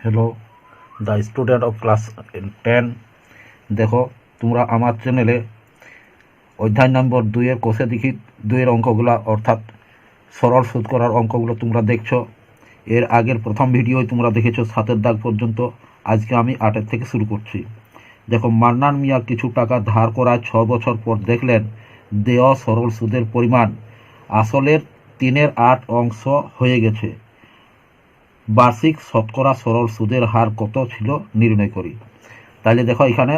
Hello the student of class 10। দেখো তোমরা আমার চ্যানেলে অধ্যায় নম্বর 2-এর কোষে দেখি 2-এর অঙ্কগুলো অর্থাৎ সরল সুদ করার অঙ্কগুলো তোমরা দেখছো। এর আগের প্রথম ভিডিওয় তোমরা দেখেছো 7-এর দাগ পর্যন্ত। আজকে আমি 8-এর থেকে শুরু করছি। দেখো, মান্নান মিয়া কিছু টাকা ধার করায় 6 বছর পর দেখলেন দেওয়া সরল সুদের পরিমাণ আসলের 3/8 অংশ হয়ে গেছে। বার্ষিক শতকরা সরল সুদের হার কত ছিল নির্ণয় করি। তাহলে দেখো এখানে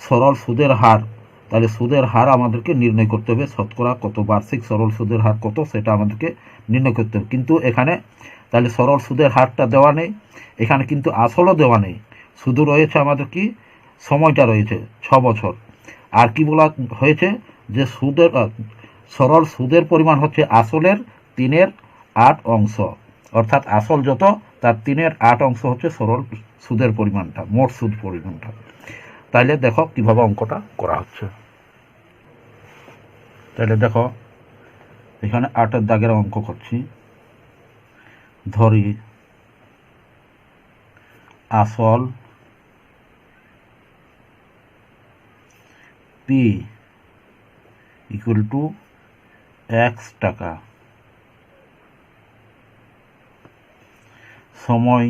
সরল সুদের হার, তাহলে সুদের হার আমাদেরকে নির্ণয় করতে হবে। শতকরা কত, বার্ষিক সরল সুদের হার কত, সেটা আমাদেরকে নির্ণয় করতে হবে। কিন্তু এখানে তাহলে সরল সুদের হারটা দেওয়া নেই, এখানে কিন্তু আসলও দেওয়া নেই, শুধু রয়েছে আমাদের কি সময়টা রয়েছে 6 বছর। আর কি বলা হয়েছে যে সুদের সরল সুদের পরিমাণ হচ্ছে আসলের 3/8 অংশ, অর্থাৎ আসল যত তার 3/8 অংশ হচ্ছে সরল সুদের পরিমাণটা, মোট সুদ পরিমাণটা। তাইলে দেখো কিভাবে অঙ্কটা করা হচ্ছে। তাহলে দেখো এখানে 8-এর দাগের অঙ্ক করছি। ধরি আসল পি ইকুয়াল টু x টাকা, সময়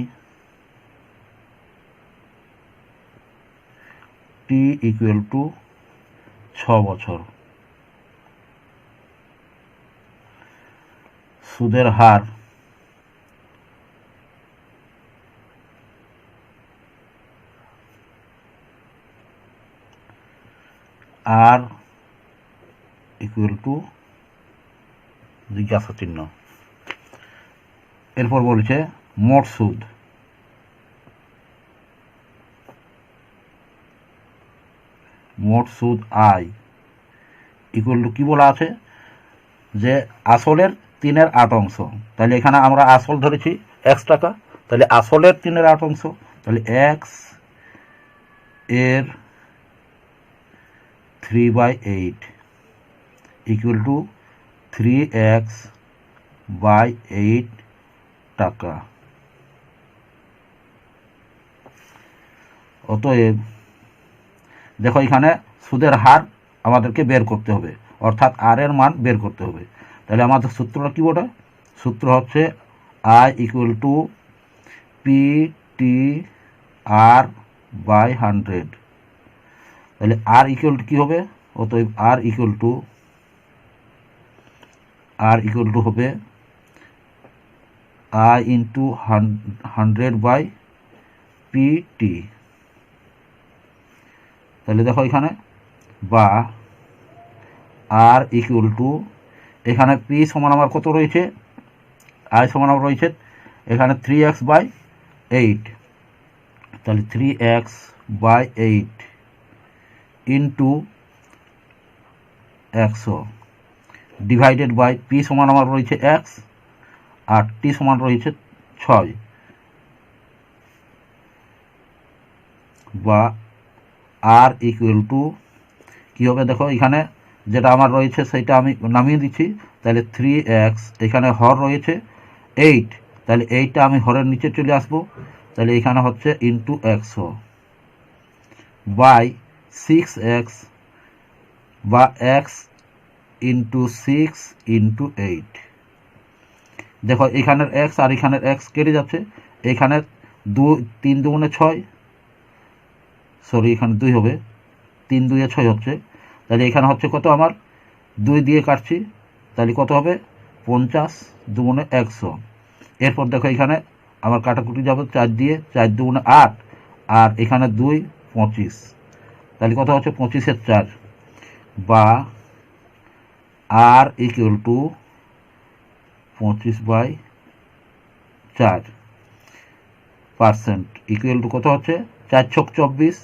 টি ইকুয়াল টু 6 বছর, সুদের হার আর ইকুয়াল টু জিজ্ঞাসা চিহ্ন। এরপর বলছে মোট সুদ, মোট সুদ আয় ইকুয়াল টু কি বলা আছে যে আসলের 3/8 অংশ। তাহলে এখানে আমরা আসল ধরেছি x টাকা, তাহলে আসলের 3/8 অংশ, তাহলে x এর 3/8 ইকুয়াল টু 3x/8 টাকা। অতএব দেখো এখানে সুদের হার আমাদেরকে বের করতে হবে, অর্থাৎ আর এর মান বের করতে হবে। তাহলে আমাদের সূত্রটা কি বটে? সূত্র হচ্ছে আই ইকুয়াল টু PTR/100। তাহলে আর ইকুয়াল টু কী হবে? অতএব আর ইকুয়াল টু হবে I ইন্টু 100/PT। তাহলে দেখো এখানে বা আর ইকুয়াল টু, এখানে পি সমান আমার কত রয়েছে, আই সমান আমার রয়েছে এখানে 3x/8, তাহলে 3x/8 into 100 divided by P সমান আমার রয়েছে x আর টি সমান রয়েছে 6, বা আর ইকুয়াল টু কী হবে? দেখো এখানে যেটা আমার রয়েছে সেটা আমি নামিয়ে দিচ্ছি। তাহলে 3x, এখানে হর রয়েছে 8, তাহলে 8টা আমি হরের নিচে চলে আসবো। তাহলে এখানে হচ্ছে ইন্টু 100 বাই 6x বা x ইন্টু 6 ইন্টু 8। দেখো এখানের x আর এখানের x কেটে যাচ্ছে, এখানে 3 দুগুণে 6, সরি এখানে 2 হবে, 3 2 6 হচ্ছে। তাহলে এখানে হচ্ছে কত, আমার 2 দিয়ে কাটছি, তাহলে কত হবে 50 দুগুণে 100। এরপর দেখো এখানে আমার কাটাকুটি যাবে 4 দিয়ে, 4 দুগুণে 8 আর এখানে 2 25, তাহলে কত হচ্ছে 25-এর 4, বা আর ইকুয়াল টু 25/4% ইকুয়াল টু কত হচ্ছে 4 ছক 24,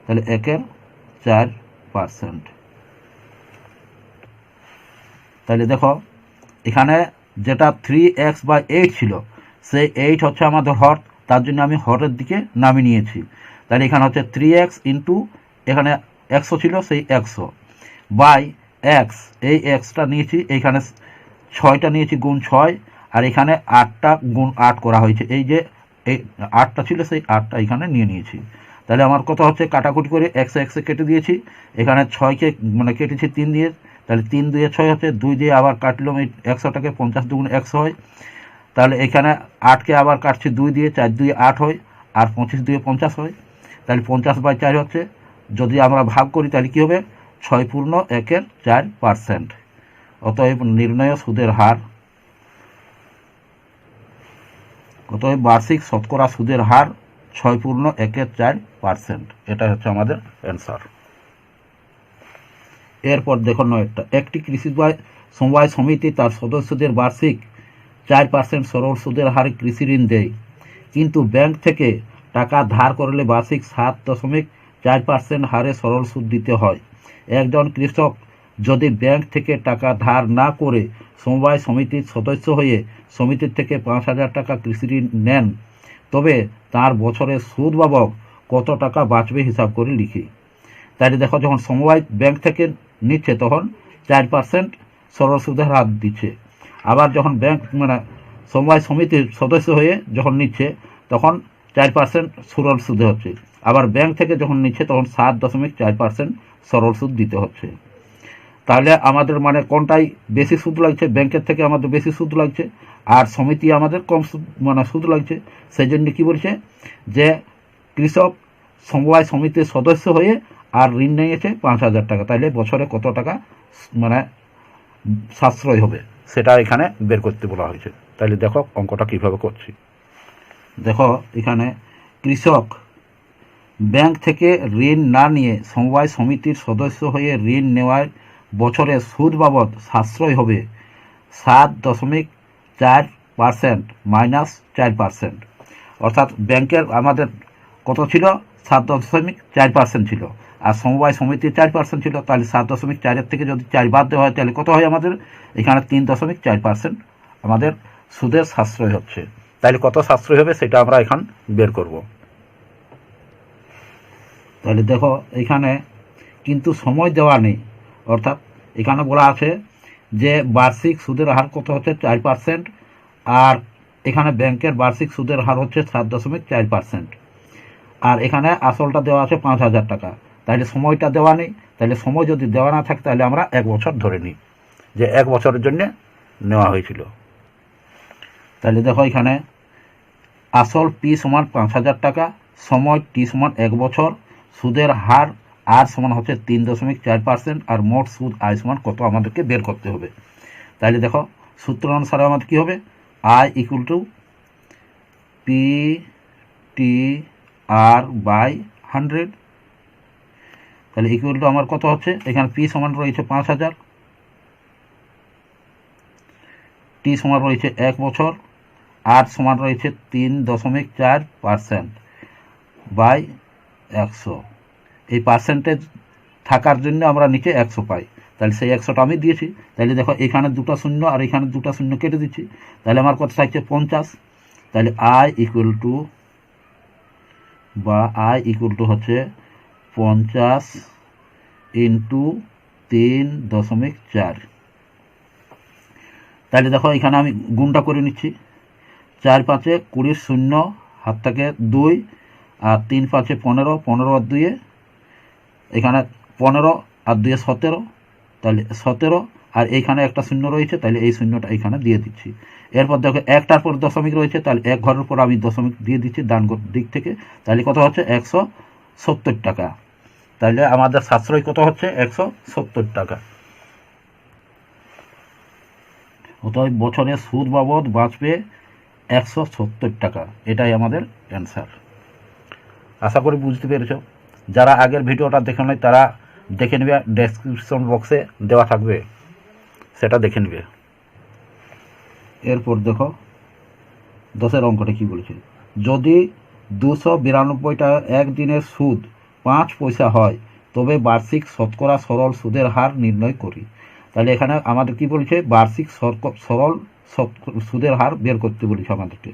তাহলে 1/4%। তাহলে দেখো এখানে যেটা 3x/8 ছিল সেই 8 হচ্ছে আমাদের হর, তার জন্য আমি হরের দিকে নামিয়ে নিয়েছি। তাহলে এখানে হচ্ছে 3x ইন্টু এখানে 100 ছিল সেই 100 বাই x, এই xটা নিয়েছি, এইখানে 6টা নিয়েছি গুণ 6 আর এখানে 8টা গুণ 8 করা হয়েছে, এই যে এই 8টা ছিল, সেই 8টা এখানে নিয়ে নিয়েছি। তাহলে আমার কত হচ্ছে, কাটাকুটি করে 100 কেটে দিয়েছি, এখানে 6কে মানে কেটেছি 3 দিয়ে, তাহলে 3 2 6 হচ্ছে, 2 দিয়ে আবার কাটলাম এই 100টাকে, 50 2 100 হয়। তাহলে এখানে 8কে আবার কাটছি 2 দিয়ে, 4 2 8 হয়, আর 25 2 50 হয়, তাহলে 50/4 হচ্ছে। যদি আমরা ভাগ করি তাহলে কী হবে, 6.1/4%। অতএব নির্ণয় সুদের হার, অতএব বার্ষিক শতকরা সুদের হার 6.1/4%। এটা হচ্ছে আমাদের অ্যান্সার। এরপর দেখো 9টা, একটি কৃষি সমবায় সমিতি তার সদস্যদের বার্ষিক 4% সরল সুদের হারে কৃষি ঋণ দেয়, কিন্তু ব্যাংক থেকে টাকা ধার করলে বার্ষিক 7.4% হারে সরল সুদ দিতে হয়। একজন কৃষক যদি ব্যাংক থেকে টাকা ধার না করে সমবায় সমিতির সদস্য হয়ে সমিতির থেকে 5,000 টাকা কৃষি ঋণ নেন, তবে তার বছরে সুদ বাবদ কত টাকা বাঁচবে হিসাব করে লিখি। তাহলে দেখো, যখন সমবায় ব্যাংক থেকে নিচ্ছে তখন 4% সরল সুদের হার দিচ্ছে, আবার যখন ব্যাংক মানে সমবায় সমিতির সদস্য হয়ে যখন নিচ্ছে তখন 4% সরল সুদে হচ্ছে, আবার ব্যাংক থেকে যখন নিচ্ছে তখন 7.4% সরল সুদ দিতে হচ্ছে। তাহলে আমাদের মানে কোনটাই বেশি সুদ লাগছে, ব্যাংকের থেকে আমাদের বেশি সুদ লাগছে, আর সমিতি আমাদের কম সুদ মানে সুদ লাগছে। সেই জন্য কী বলছে যে কৃষক সমবায় সমিতির সদস্য হয়ে আর ঋণ নিয়েছে 5,000 টাকা, তাহলে বছরে কত টাকা মানে সাশ্রয় হবে সেটা এখানে বের করতে বলা হয়েছে। তাহলে দেখো অঙ্কটা কীভাবে করছি। দেখো এখানে কৃষক ব্যাংক থেকে ঋণ না নিয়ে সমবায় সমিতির সদস্য হয়ে ঋণ নেওয়ার বছরে সুদ বাবদ সাশ্রয় হবে 7.4% মাইনাস 4%। অর্থাৎ ব্যাংকের আমাদের কত ছিল, 7.4% ছিল, আর সমবায় সমিতির 4% ছিল। তাহলে 7.4 থেকে যদি 4 বাদ দেওয়া হয় তাহলে কত হয় আমাদের, এখানে 3.4% আমাদের সুদের সাশ্রয় হচ্ছে। তাহলে কত সাশ্রয় হবে সেটা আমরা এখন বের করব। তাহলে দেখো এখানে কিন্তু সময় দেওয়া নেই, অর্থাৎ এখানে বলা আছে যে বার্ষিক সুদের হার কত হচ্ছে 4%, আর এখানে ব্যাংকের বার্ষিক সুদের হার হচ্ছে 7.4%, আর এখানে আসলটা দেওয়া আছে 5,000 টাকা। তাহলে সময়টা দেওয়া নেই, তাহলে সময় যদি দেওয়া না থাকে তাহলে আমরা 1 বছর ধরে নিই যে 1 বছরের জন্য নেওয়া হয়েছিল। তাহলে দেখো এখানে আসল পি সমান 5,000 টাকা, সময় টি সমান 1 বছর, সুদের হার আর সমান হচ্ছে 3.4%, আর মোট সুদ আয় সমান কত আমাদেরকে বের করতে হবে। তাহলে দেখো সূত্র অনুসারে আমাদের কী হবে, I equal to P T R by 100। তাহলে ইকুয়াল টু আমার কত হচ্ছে, এখানে পি সমান রয়েছে 5,000, টি সমান রয়েছে 1 বছর, আর সমান রয়েছে 3.4% বাই 100। এই পার্সেন্টেজ থাকার জন্য আমরা নিচে 100 পাই, তাহলে সেই 100টা আমি দিয়েছি। তাহলে দেখো এখানে 2টা শূন্য আর এখানে 2টা শূন্য কেটে দিচ্ছি, তাহলে আমার কত থাকছে 50। তাহলে আই ইকুয়াল টু হচ্ছে 50 ইন্টু 3.4। তাহলে দেখো এখানে আমি গুণটা করে নিচ্ছি, 4 5 20, শূন্য হাত থেকে 2, আর 3 5 15, 15 আর 2 এখানে 15, আর 2 17, তাহলে 17, আর এইখানে একটা শূন্য রয়েছে, তাহলে এই শূন্যটা এখানে দিয়ে দিচ্ছি। এরপর দেখো একটার পর দশমিক রয়েছে, তাহলে এক ঘরের পর আমি দশমিক দিয়ে দিচ্ছি ডান দিক থেকে, তাহলে কত হচ্ছে 170 টাকা। তাহলে আমাদের সাশ্রয় কত হচ্ছে 170 টাকা। অতএব বছরে সুদ বাবদ বাঁচবে 170 টাকা। এটাই আমাদের অ্যান্সার। আশা করি বুঝতে পেরেছ। যারা আগের ভিডিওটা দেখে নেয় তারা দেখে নেবে, ডেসক্রিপশন বক্সে দেওয়া থাকবে, সেটা দেখে নেবে। এরপর দেখো 10এর অঙ্কটা কী বলেছে, যদি 292 টাকা একদিনের সুদ 5 পয়সা হয় তবে বার্ষিক শতকরা সরল সুদের হার নির্ণয় করি। তাহলে এখানে আমাদের কি বলেছে, বার্ষিক সরল সুদের হার বের করতে বলেছে আমাদেরকে।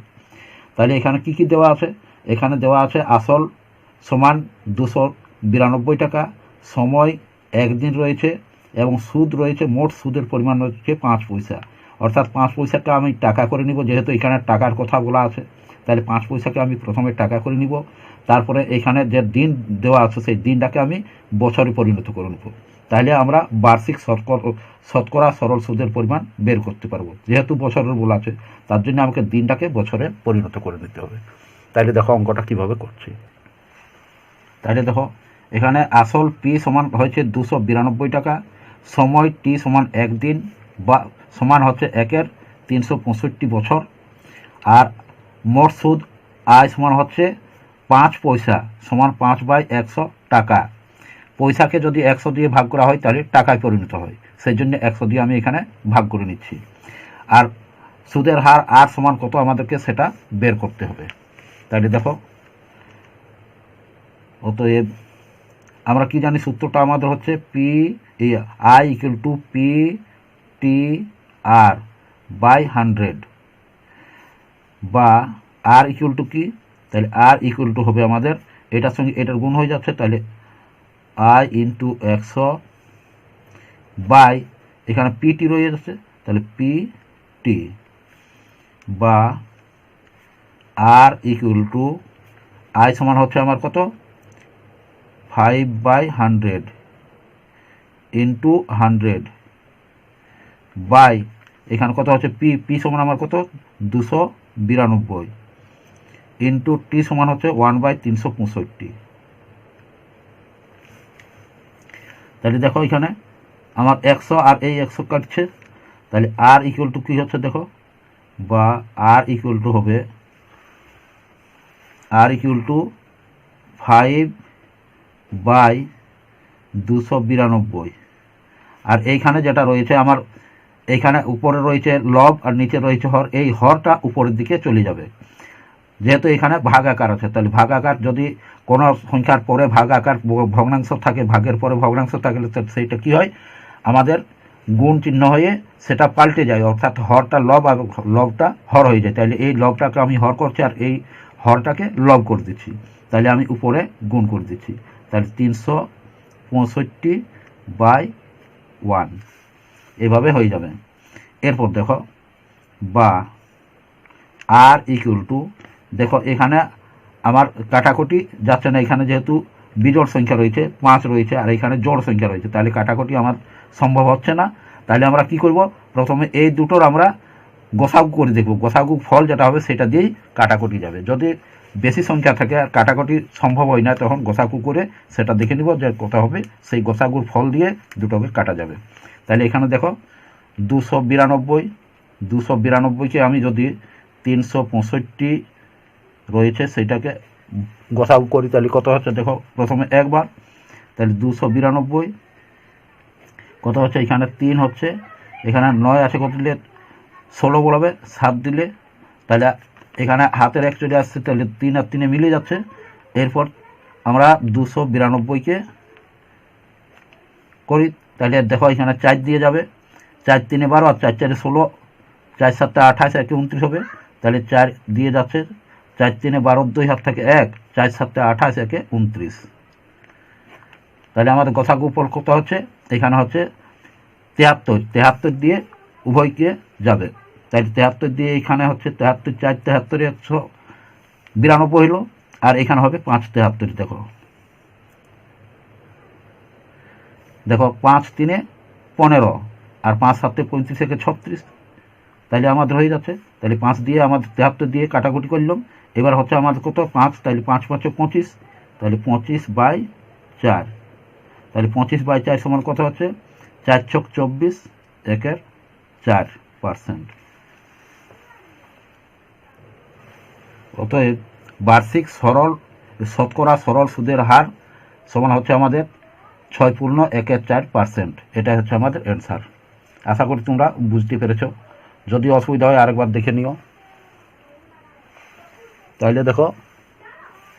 তাহলে এখানে কি কি দেওয়া আছে, এখানে দেওয়া আছে আসল সমান 292 টাকা, সময় 1 দিন রয়েছে, এবং সুদ রয়েছে, মোট সুদের পরিমাণ রয়েছে 5 পয়সা। অর্থাৎ 5 পয়সাটা আমি টাকা করে নিব, যেহেতু এখানে টাকার কথা বলা আছে, তাহলে 5 পয়সাকে আমি প্রথমে টাকা করে নিব, তারপরে এখানে যে দিন দেওয়া আছে সেই দিনটাকে আমি বছরে পরিণত করে নেব। তাহলে আমরা বার্ষিক শতকরা সরল সুদের পরিমাণ বের করতে পারবো। যেহেতু বছরের বলা আছে তার জন্য আমাকে দিনটাকে বছরে পরিণত করে নিতে হবে। তাহলে দেখো অঙ্কটা কিভাবে করছি। তাহলে দেখো এখানে আসল পি সমান হয়েছে 292 টাকা, সময় টি সমান 1 দিন বা সমান হচ্ছে 1/365 বছর, আর মোট সুদ আয় সমান হচ্ছে 5 পয়সা সমান 5/100 টাকা। পয়সাকে যদি 100 দিয়ে ভাগ করা হয় তাহলে টাকায় পরিণত হয়, সেই জন্য 100 দিয়ে আমি এখানে ভাগ করে নিচ্ছি। আর সুদের হার আর সমান কত আমাদেরকে সেটা বের করতে হবে। তাহলে দেখো অতএব আমরা কি জানি, সূত্রটা আমাদের হচ্ছে I equal to P T R by 100, বা আর ইকুয়াল টু কি, তাহলে আর ইকুয়াল টু হবে আমাদের এটার সঙ্গে এটার গুণ হয়ে যাচ্ছে, তাহলে আই ইন্টু 100 বাই এখানে পিটি রয়ে যাচ্ছে, তাহলে পি টি, বা আর ইকুয়াল টু আই সমান হচ্ছে আমার কত 5/100 ইন্টু 100 বাই এখানে কত হচ্ছে পি সমান আমার কত 292 ইন্টু টি সমান হচ্ছে 1/365। তাহলে দেখো এখানে আমার 100 আর এই 100 কাটছে, তাহলে আর ইকুয়াল টু কী হচ্ছে দেখো, বা আর ইকুয়াল টু হবে আর ইকুয়াল টু 5/292। আর এইখানে যেটা রয়েছে আমার এইখানে উপরে রয়েছে লব আর নিচে রয়েছে হর, এই হরটা উপরের দিকে চলে যাবে। যেহেতু এখানে ভাগ আকার আছে, তাহলে ভাগ আকার যদি কোনো সংখ্যার পরে ভাগ আকার ভগ্নাংশ থাকে, ভাগের পরে ভগ্নাংশ থাকলে সেইটা কি হয় আমাদের গুণ চিহ্ন হয়ে সেটা পাল্টে যায়, অর্থাৎ হরটা লব আর লবটা হর হয়ে যায়। তাহলে এই লবটাকে আমি হর করছি আর এই হরটাকে লব করে দিচ্ছি, তাহলে আমি উপরে গুণ করে দিচ্ছি, তাহলে 365/1 এভাবে হয়ে যাবে। এরপর দেখো বা আর ইকুয়াল টু, দেখো এখানে আমার কাটাকুটি যাচ্ছে না, এখানে যেহেতু বিজোড় সংখ্যা রয়েছে 5 রয়েছে আর এখানে জোড় সংখ্যা রয়েছে, তাহলে কাটাকুটি আমার সম্ভব হচ্ছে না। তাহলে আমরা কি করব, প্রথমে এই দুটোর আমরা গোসাগু করে দেখব, গোসাগু ফল যেটা হবে সেটা দিয়েই কাটাকুটি যাবে। যদি বেশি সংখ্যা থাকে আর কাটাকুটি সম্ভব হয় না তখন গোসাগু করে সেটা দেখে নিব যে কত হবে, সেই গোসাগুর ফল দিয়ে দুটোকে কাটা যাবে। তাহলে এখানে দেখো 292কে আমি যদি 365 রয়েছে সেটাকে গোসাগু করি তাহলে কত হচ্ছে দেখো, প্রথমে একবার, তাহলে 292 কত হচ্ছে, এখানে 3 হচ্ছে, এখানে 9 আছে, কত দিলে 16 বলাবে, 7 দিলে, তাহলে এখানে হাতের 1 চলে আসছে, তাহলে 3 আর 3 মিলে যাচ্ছে। এরপর আমরা 292কে করি, তাহলে দেখো এখানে 4 দিয়ে যাবে, 4 3 12 আর 4 4 16, 4 7 28 একে 29 হবে, তাহলে 4 দিয়ে যাচ্ছে, 4 3 12 2 হাত থেকে 1, 4 7 28 একে 29। তাহলে আমাদের গোসাগু ফল কত হচ্ছে, এখানে হচ্ছে 73 দিয়ে উভয়কে যাবে, তাহলে 73 দিয়ে এখানে হচ্ছে 73 4 73 192 হইল, আর এখানে হবে 5 73। দেখো 5 3 15 আর 5 7 35 একে 36, তাহলে আমাদের হয়ে যাচ্ছে। তাহলে 5 দিয়ে আমাদের 73 দিয়ে কাটাকুটি করলাম, এবার হচ্ছে আমাদের কত 5, তাহলে 5 5 25, তাহলে 25/4, তাহলে 25/4 সমান কত হচ্ছে 4 ছক 24 একের 4%। অতএব বার্ষিক শতকরা সরল সুদের হার সমান হচ্ছে আমাদের 6.14%। এটা হচ্ছে আমাদের অ্যান্সার। আশা করি তোমরা বুঝতে পেরেছ, যদি অসুবিধা হয় আরেকবার দেখে নিও। তাইলে দেখো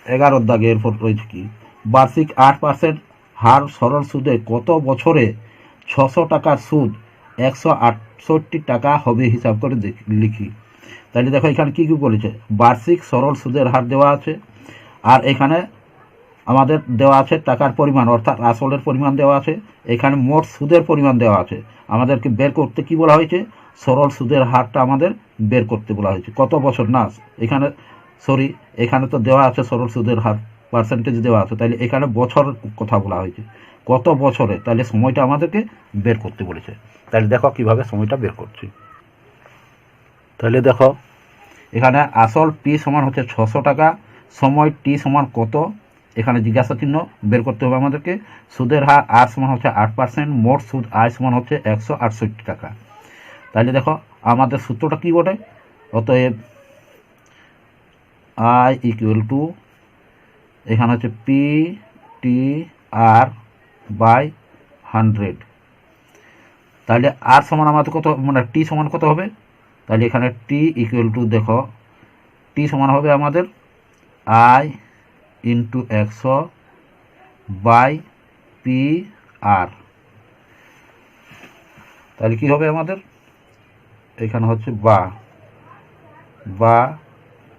11 দাগে এরপর রয়েছে কি, বার্ষিক 8% হার সরল সুদে কত বছরে 600 টাকার সুদ 168 টাকা হবে হিসাব করে লিখি। তাহলে দেখো এখানে কি বলেছে, বার্ষিক সরল সুদের হার দেওয়া আছে আর এখানে আমাদের দেওয়া আছে টাকার পরিমাণ অর্থাৎ আসলের পরিমাণ দেওয়া আছে, এখানে মোট সুদের পরিমাণ দেওয়া আছে। আমাদেরকে বের করতে কি বলা হয়েছে, সরল সুদের হারটা আমাদের বের করতে বলা হয়েছে। কত বছর না, এখানে সরি, এখানে তো দেওয়া আছে সরল সুদের হার পার্সেন্টেজ দেওয়া আছে, তাহলে এখানে বছর কথা বলা হয়েছে, কত বছরে, তাহলে সময়টা আমাদেরকে বের করতে বলেছে। তাহলে দেখো কিভাবে সময়টা বের করছি। তাহলে দেখো এখানে আসল পি সমান হচ্ছে 600 টাকা, সময় টি সমান কত, এখানে জিজ্ঞাসা চিহ্ন বের করতে হবে আমাদেরকে। সুদের হার আর সমান হচ্ছে 8%, মোট সুদ আয় সমান হচ্ছে 168 টাকা। তাহলে দেখো আমাদের সূত্রটা কি বটে, অতএব আই ইকুয়াল টু এখানে হচ্ছে পি টি আর বাই 100। তাহলে আর সমান আমাদের কত, মানে টি সমান কত হবে, তাহলে এখানে টি ইকুয়াল টু দেখো টি সমান হবে আমাদের I into 100 by P R. তাহলে কি হবে আমাদের, এখানে হচ্ছে বা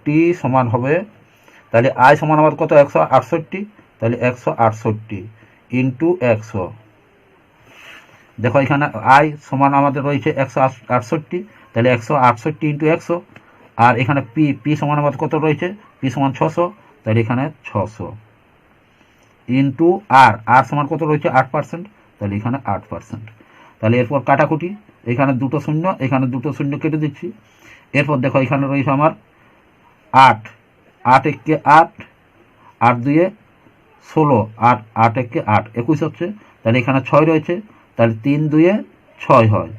টি সমান হবে, তাহলে আই সমান আমাদের কত 168, তাহলে 168 ইন্টু 100। দেখো এখানে আই সমান আমাদের রয়েছে 168, তাহলে 168 ইন্টু 100, আর এখানে পি সমান আমাদের কত রয়েছে, পি সমান 600, তাহলে এখানে 600 ইন্টু আর সমান কত রয়েছে 8%, তাহলে এখানে 8%। তাহলে এরপর কাটাকুটি, এখানে দুটো শূন্য, এখানে দুটো শূন্য কেটে দিচ্ছি। এরপর দেখো এখানে রয়েছে আমার 8, 8 একে 8, 8 দুয়ে 16, 8 একে 8, 21 হচ্ছে। তাহলে এখানে 6 রয়েছে, তাহলে 3 দুয়ে 6 হয়,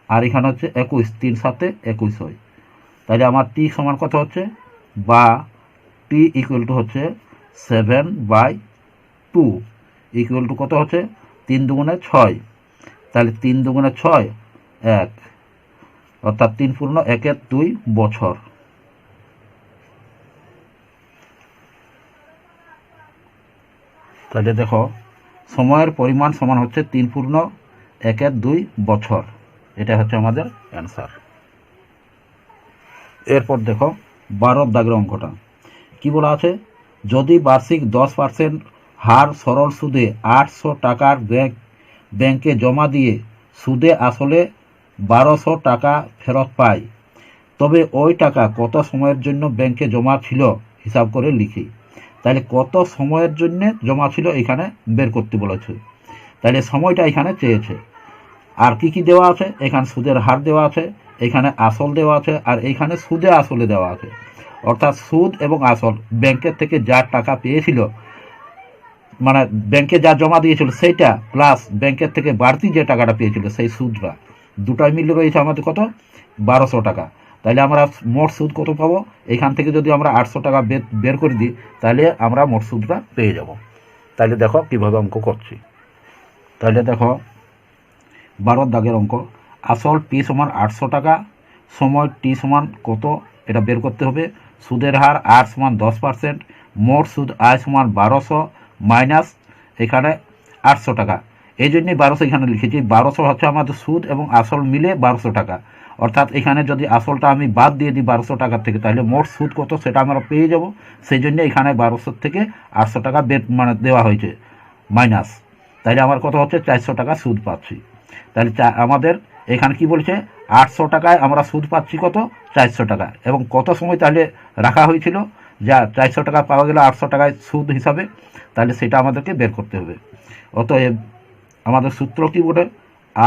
আর এখানে হচ্ছে 21, 3 7 21 হয়। তাহলে আমার টি সমান কত হচ্ছে, বা টি ইকুয়াল টু হচ্ছে 7/2 ইকুয়াল টু কত হচ্ছে 3 দুগুণে 6, তাহলে 3 দুগুণে 6 1, অর্থাৎ 3 পূর্ণ 1 2 বছর। তাহলে দেখো সময়ের পরিমাণ সমান হচ্ছে 3 পূর্ণ 1 2 বছর, এটা হচ্ছে আমাদের অ্যান্সার। এরপর দেখো 12 দাগের অঙ্কটা কি বলা আছে, যদি বার্ষিক 10% হার সরল সুদে 800 টাকার ব্যাংকে জমা দিয়ে সুদে আসলে 1200 টাকা ফেরত পায়, তবে ওই টাকা কত সময়ের জন্য ব্যাংকে জমা ছিল হিসাব করে লিখি। তাহলে কত সময়ের জন্য জমা ছিল এখানে বের করতে বলেছে, তাহলে সময়টা এখানে চেয়েছে। আর কি কি দেওয়া আছে, এখানে সুদের হার দেওয়া আছে, এখানে আসল দেওয়া আছে, আর এখানে সুদে আসলে দেওয়া আছে। অর্থাৎ সুদ এবং আসল ব্যাংকের থেকে যা টাকা পেয়েছিল, মানে ব্যাংকে যা জমা দিয়েছিল সেইটা প্লাস ব্যাংকের থেকে বাড়তি যে টাকাটা পেয়েছিল সেই সুদটা, দুটাই মিলে রয়েছে আমাদের কত 1200 টাকা। তাহলে আমরা মোট সুদ কত পাবো, এখান থেকে যদি আমরা 800 টাকা বের করে দিই তাহলে আমরা মোট সুদটা পেয়ে যাব। তাহলে দেখো কীভাবে অঙ্ক করছি। তাহলে দেখো 12 দাগের অঙ্ক, আসল পি সমান 800 টাকা, সময় টি সমান কত এটা বের করতে হবে, সুদের হার আর সমান 10%, মোট সুদ আয় সমান 1200 মাইনাস এখানে 800 টাকা। এই জন্যই 1200 এখানে লিখেছি, 1200 হচ্ছে আমাদের সুদ এবং আসল মিলে 1200 টাকা। অর্থাৎ এখানে যদি আসলটা আমি বাদ দিয়ে দিই 1200 টাকার থেকে, তাহলে মোট সুদ কত সেটা আমরা পেয়ে যাব। সেই জন্য এখানে 1200 থেকে 800 টাকা মানে দেওয়া হয়েছে মাইনাস, তাহলে আমার কত হচ্ছে 400 টাকা সুদ পাচ্ছি। তাহলে আমাদের এখানে কি বলছে, 800 টাকায় আমরা সুদ পাচ্ছি কত 400 টাকা, এবং কত সময় তাহলে রাখা হয়েছিল, যা 400 টাকা পাওয়া গেল 800 টাকায় সুদ হিসাবে, তাহলে সেটা আমাদেরকে বের করতে হবে। অতএব আমাদের সূত্র কি বলে,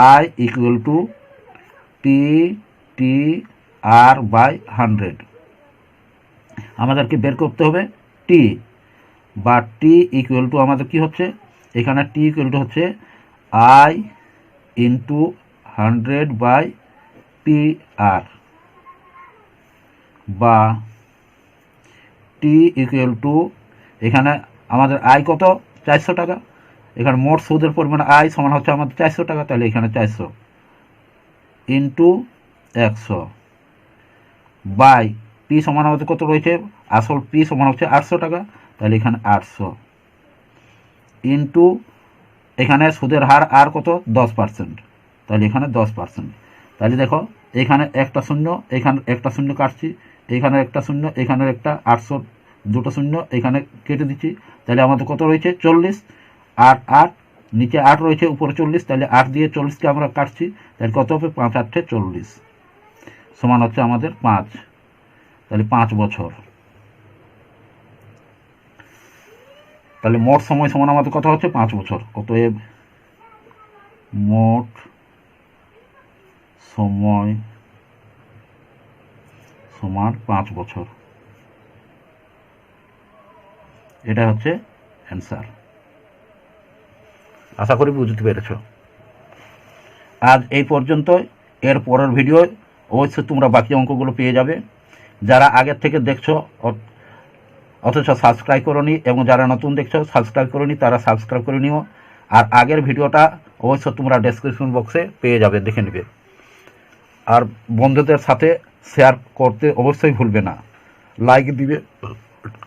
I equal to P T R by 100। আমাদেরকে বের করতে হবে টি, বা টি ইকুয়াল টু আমাদের কি হচ্ছে, এখানে টি ইকুয়াল টু হচ্ছে I into 100 by P R, বা টি ইকুয়াল টু এখানে আমাদের আয় কত 400 টাকা, এখানে মোট সুদের পরিমাণ আয় সমান হচ্ছে আমাদের 400 টাকা, তাহলে এখানে 400 ইন্টু 100 বাই পি সমান আমাদের কত রয়েছে, আসল পি সমান হচ্ছে 800 টাকা, তাহলে এখানে 800 ইন্টু এখানে সুদের হার আর কত 10%, তাহলে এখানে 10%। তাহলে দেখো এখানে একটা শূন্য, এখানে একটা শূন্য কাটছি, এখানে একটা শূন্য, এখানে একটা 800 দুটো শূন্য এখানে কেটে দিচ্ছি, তাহলে আমাদের কত রয়েছে 40, 8 8 নিচে 8 রয়েছে উপরে 40, তাহলে 8 দিয়ে 40কে আমরা কাটছি, তাহলে কত হবে 5 8 40 সমান হচ্ছে আমাদের 5, তাহলে 5 বছর। তাহলে মোট সময় সমান আমাদের কথা হচ্ছে 5 বছর। অতএব মোট সময় সমান 5 বছর, এটা হচ্ছে অ্যান্সার। আশা করি বুঝতে পেরেছ। আজ এই পর্যন্ত। এর পরের ভিডিও অবশ্যই তোমরা বাকি অঙ্কগুলো পেয়ে যাবে। যারা আগের থেকে দেখছো অথচ সাবস্ক্রাইব করোনি, এবং যারা নতুন দেখছো সাবস্ক্রাইব করোনি, তারা সাবস্ক্রাইব করে নিও। আর আগের ভিডিওটা অবশ্যই তোমরা ডেসক্রিপশন বক্সে পেয়ে যাবে, দেখে নেবে। আর বন্ধুদের সাথে শেয়ার করতে অবশ্যই ভুলবে না। লাইক দিবে,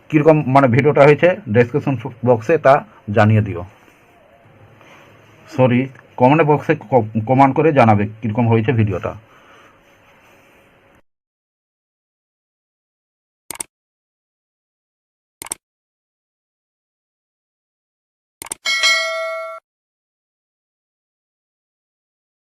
কীরকম মানে ভিডিওটা হয়েছে ডেসক্রিপশন বক্সে তা জানিয়ে দিও। সরি, কমেন্ট বক্সে কমেন্ট করে জানাবে কীরকম হয়েছে ভিডিওটা।